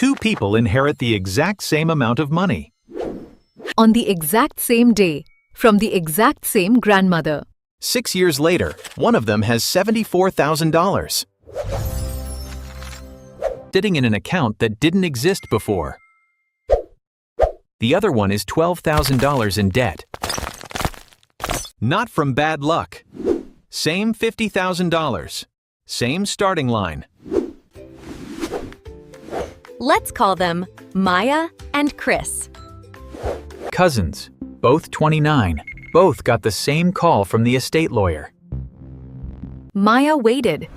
Two people inherit the exact same amount of money. On the exact same day, from the exact same grandmother. 6 years later, one of them has $74,000 sitting in an account that didn't exist before. The other one is $12,000 in debt. Not from bad luck. Same $50,000. Same starting line. Let's call them Maya and Chris. Cousins, both 29, both got the same call from the estate lawyer. Maya waited.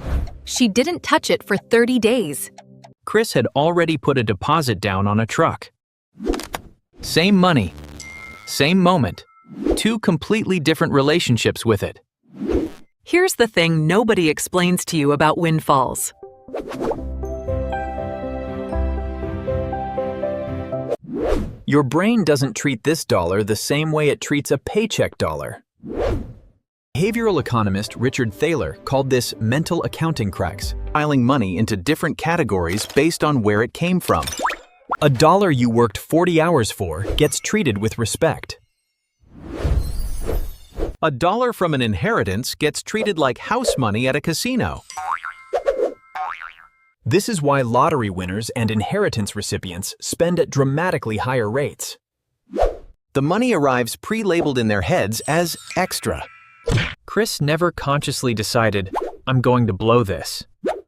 She didn't touch it for 30 days. Chris had already put a deposit down on a truck. Same money, same moment, two completely different relationships with it. Here's the thing nobody explains to you about windfalls. Your brain doesn't treat this dollar the same way it treats a paycheck dollar. Behavioral economist Richard Thaler called this mental accounting cracks, filing money into different categories based on where it came from. A dollar you worked 40 hours for gets treated with respect. A dollar from an inheritance gets treated like house money at a casino. This is why lottery winners and inheritance recipients spend at dramatically higher rates. The money arrives pre-labeled in their heads as extra. Chris never consciously decided, I'm going to blow this.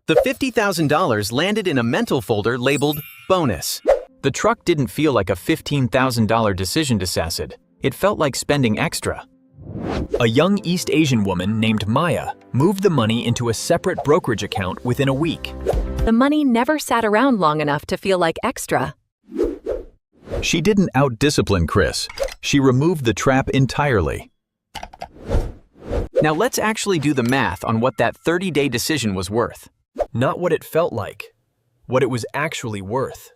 The $50,000 landed in a mental folder labeled bonus. The truck didn't feel like a $15,000 decision to Sassid. It felt like spending extra. A young East Asian woman named Maya moved the money into a separate brokerage account within a week. The money never sat around long enough to feel like extra. She didn't out-discipline Chris. She removed the trap entirely. Now let's actually do the math on what that 30-day decision was worth. Not what it felt like, what it was actually worth.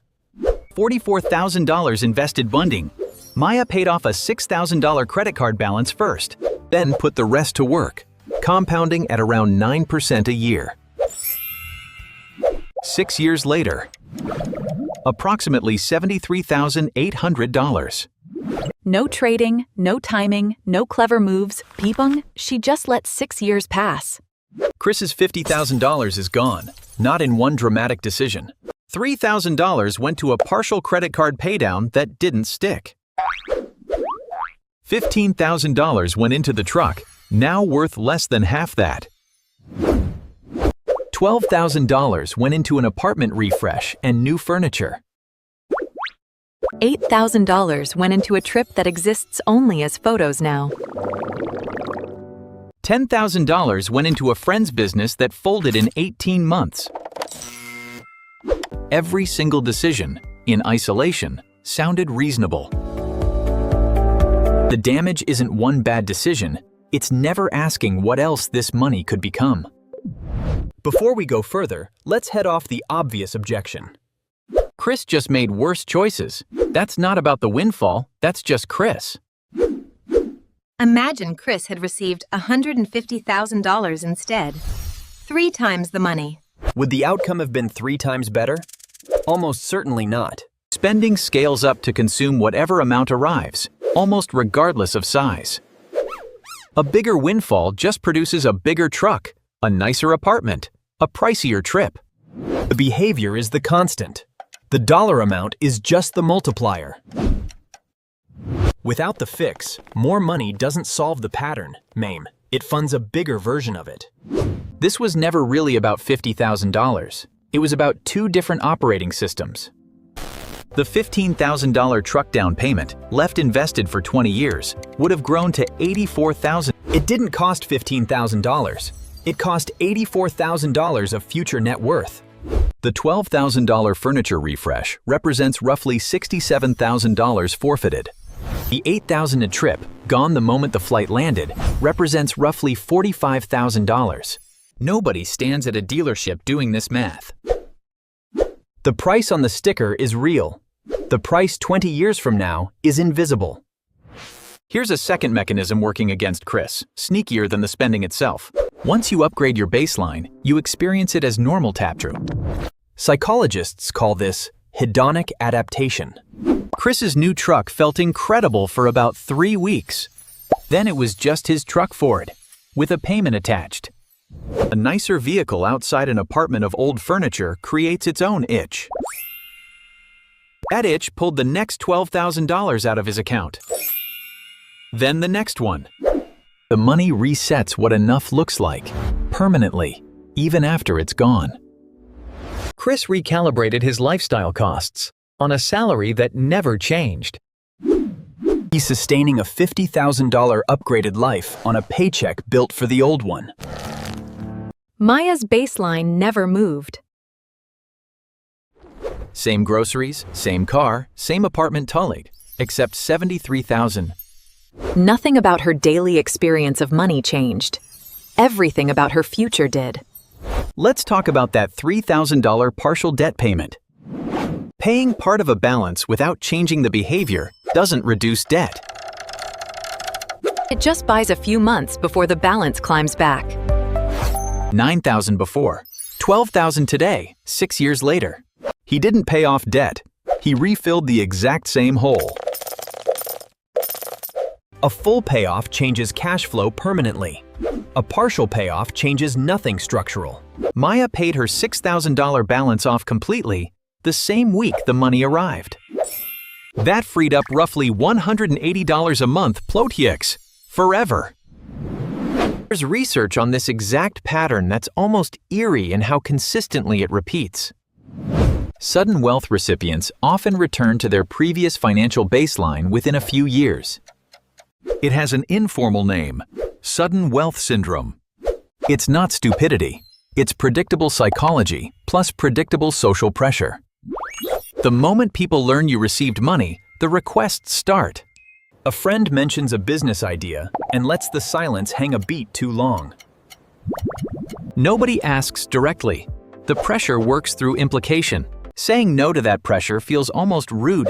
$44,000 invested bunding. Maya paid off a $6,000 credit card balance first, then put the rest to work, compounding at around 9% a year. 6 years later, approximately $73,800. No trading, no timing, no clever moves. Pibung, she just let 6 years pass. Chris's $50,000 is gone, not in one dramatic decision. $3,000 went to a partial credit card paydown that didn't stick. $15,000 went into the truck, now worth less than half that. $12,000 went into an apartment refresh and new furniture. $8,000 went into a trip that exists only as photos now. $10,000 went into a friend's business that folded in 18 months. Every single decision, in isolation, sounded reasonable. The damage isn't one bad decision, it's never asking what else this money could become. Before we go further, let's head off the obvious objection. Chris just made worse choices. That's not about the windfall, that's just Chris. Imagine Chris had received $150,000 instead. 3 times the money. Would the outcome have been 3 times better? Almost certainly not. Spending scales up to consume whatever amount arrives, almost regardless of size. A bigger windfall just produces a bigger truck, a nicer apartment, a pricier trip. The behavior is the constant. The dollar amount is just the multiplier. Without the fix, more money doesn't solve the pattern, MAME. It funds a bigger version of it. This was never really about $50,000. It was about 2 different operating systems. The $15,000 truck down payment, left invested for 20 years, would have grown to $84,000. It didn't cost $15,000. It cost $84,000 of future net worth. The $12,000 furniture refresh represents roughly $67,000 forfeited. The $8,000 a trip, gone the moment the flight landed, represents roughly $45,000. Nobody stands at a dealership doing this math. The price on the sticker is real. The price 20 years from now is invisible. Here's a second mechanism working against Chris, sneakier than the spending itself. Once you upgrade your baseline, you experience it as normal tap-through. Psychologists call this hedonic adaptation. Chris's new truck felt incredible for about 3 weeks. Then it was just his truck Ford, with a payment attached. A nicer vehicle outside an apartment of old furniture creates its own itch. That itch pulled the next $12,000 out of his account. Then the next one. The money resets what enough looks like, permanently, even after it's gone. Chris recalibrated his lifestyle costs on a salary that never changed. He's sustaining a $50,000 upgraded life on a paycheck built for the old one. Maya's baseline never moved. Same groceries, same car, same apartment tullig, except $73,000. Nothing about her daily experience of money changed. Everything about her future did. Let's talk about that $3,000 partial debt payment. Paying part of a balance without changing the behavior doesn't reduce debt. It just buys a few months before the balance climbs back. $9,000 before, $12,000 today, 6 years later. He didn't pay off debt. He refilled the exact same hole. A full payoff changes cash flow permanently. A partial payoff changes nothing structural. Maya paid her $6,000 balance off completely the same week the money arrived. That freed up roughly $180 a month plotiex, forever. There's research on this exact pattern that's almost eerie in how consistently it repeats. Sudden wealth recipients often return to their previous financial baseline within a few years. It has an informal name, sudden wealth syndrome. It's not stupidity. It's predictable psychology plus predictable social pressure. The moment people learn you received money, the requests start. A friend mentions a business idea and lets the silence hang a beat too long. Nobody asks directly. The pressure works through implication. Saying no to that pressure feels almost rude,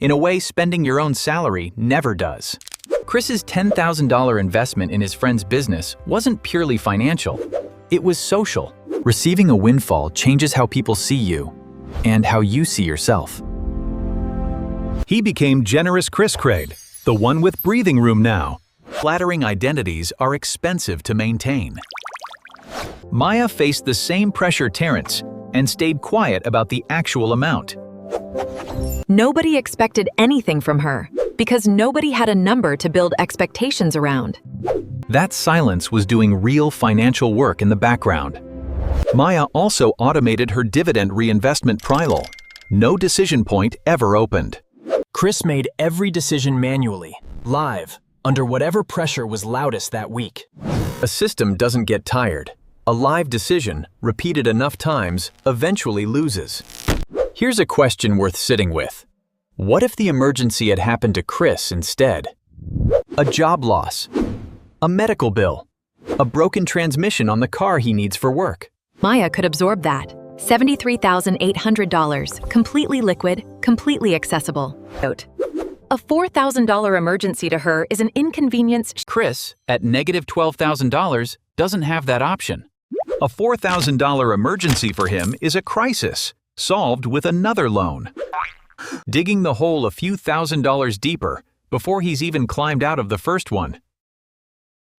in a way spending your own salary never does. Chris's $10,000 investment in his friend's business wasn't purely financial. It was social. Receiving a windfall changes how people see you and how you see yourself. He became generous Chris Craig, the one with breathing room now. Flattering identities are expensive to maintain. Maya faced the same pressure Terrence and stayed quiet about the actual amount. Nobody expected anything from her because nobody had a number to build expectations around. That silence was doing real financial work in the background. Maya also automated her dividend reinvestment pryl. No decision point ever opened. Chris made every decision manually, live, under whatever pressure was loudest that week. A system doesn't get tired. A live decision, repeated enough times, eventually loses. Here's a question worth sitting with. What if the emergency had happened to Chris instead? A job loss, a medical bill, a broken transmission on the car he needs for work. Maya could absorb that. $73,800, completely liquid, completely accessible. Note: a $4,000 emergency to her is an inconvenience. Chris, at negative $12,000, doesn't have that option. A $4,000 emergency for him is a crisis, solved with another loan. Digging the hole a few $1,000s deeper before he's even climbed out of the first one.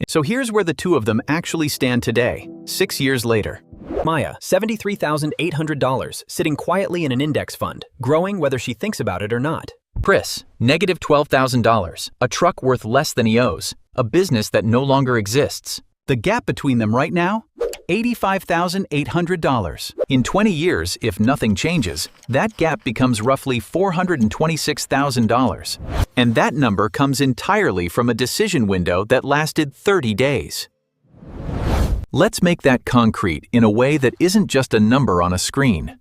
So here's where the two of them actually stand today, 6 years later. Maya, $73,800, sitting quietly in an index fund, growing whether she thinks about it or not. Chris, negative $12,000, a truck worth less than he owes, a business that no longer exists. The gap between them right now? $85,800. In 20 years, if nothing changes, that gap becomes roughly $426,000. And that number comes entirely from a decision window that lasted 30 days. Let's make that concrete in a way that isn't just a number on a screen.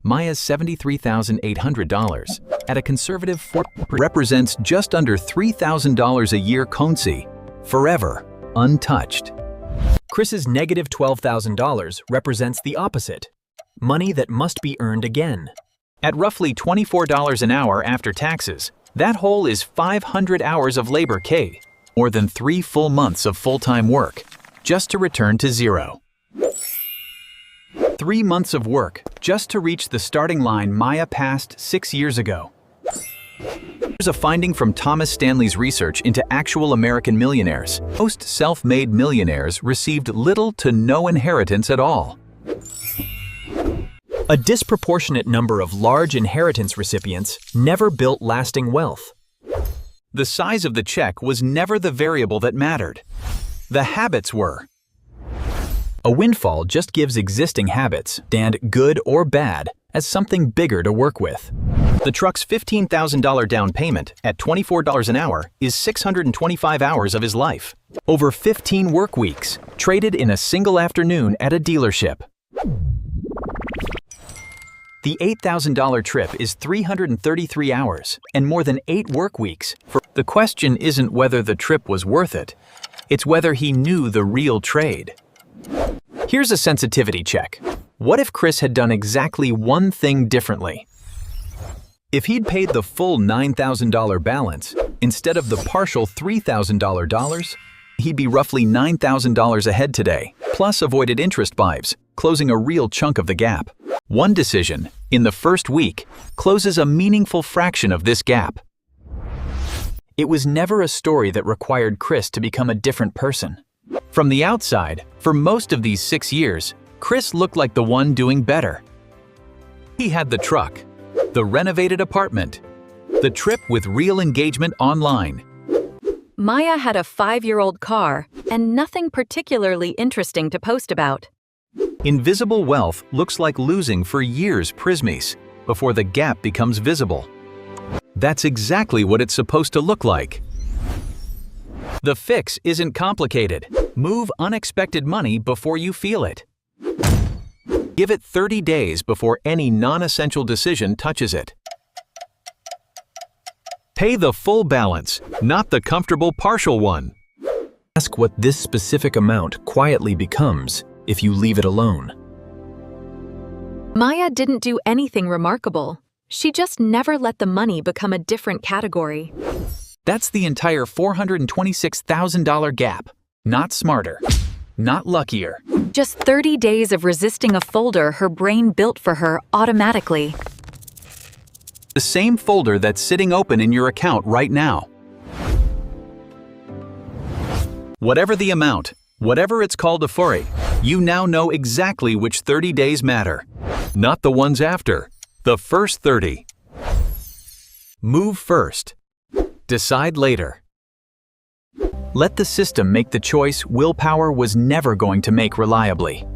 Maya's $73,800 at a conservative represents just under $3,000 a year consi, forever untouched. Chris's negative $12,000 represents the opposite, money that must be earned again. At roughly $24 an hour after taxes, that hole is 500 hours of labor K, more than 3 full months of full-time work, just to return to zero. 3 months of work just to reach the starting line Maya passed 6 years ago. Here's a finding from Thomas Stanley's research into actual American millionaires. Most self-made millionaires received little to no inheritance at all. A disproportionate number of large inheritance recipients never built lasting wealth. The size of the check was never the variable that mattered. The habits were. A windfall just gives existing habits, stand good or bad, as something bigger to work with. The truck's $15,000 down payment at $24 an hour is 625 hours of his life. Over 15 work weeks, traded in a single afternoon at a dealership. The $8,000 trip is 333 hours and more than 8 work weeks. The question isn't whether the trip was worth it, it's whether he knew the real trade. Here's a sensitivity check. What if Chris had done exactly one thing differently? If he'd paid the full $9,000 balance instead of the partial $3,000, he'd be roughly $9,000 ahead today, plus avoided interest buys, closing a real chunk of the gap. One decision, in the first week, closes a meaningful fraction of this gap. It was never a story that required Chris to become a different person. From the outside, for most of these 6 years, Chris looked like the one doing better. He had the truck, the renovated apartment, the trip with real engagement online. Maya had a 5-year-old car and nothing particularly interesting to post about. Invisible wealth looks like losing for years prismies before the gap becomes visible. That's exactly what it's supposed to look like. The fix isn't complicated. Move unexpected money before you feel it. Give it 30 days before any non-essential decision touches it. Pay the full balance, not the comfortable partial one. Ask what this specific amount quietly becomes if you leave it alone. Maya didn't do anything remarkable. She just never let the money become a different category. That's the entire $426,000 gap. Not smarter, not luckier. Just 30 days of resisting a folder her brain built for her automatically. The same folder that's sitting open in your account right now. Whatever the amount, whatever it's called for it, you now know exactly which 30 days matter. Not the ones after, the first 30. Move first. Decide later. Let the system make the choice willpower was never going to make reliably.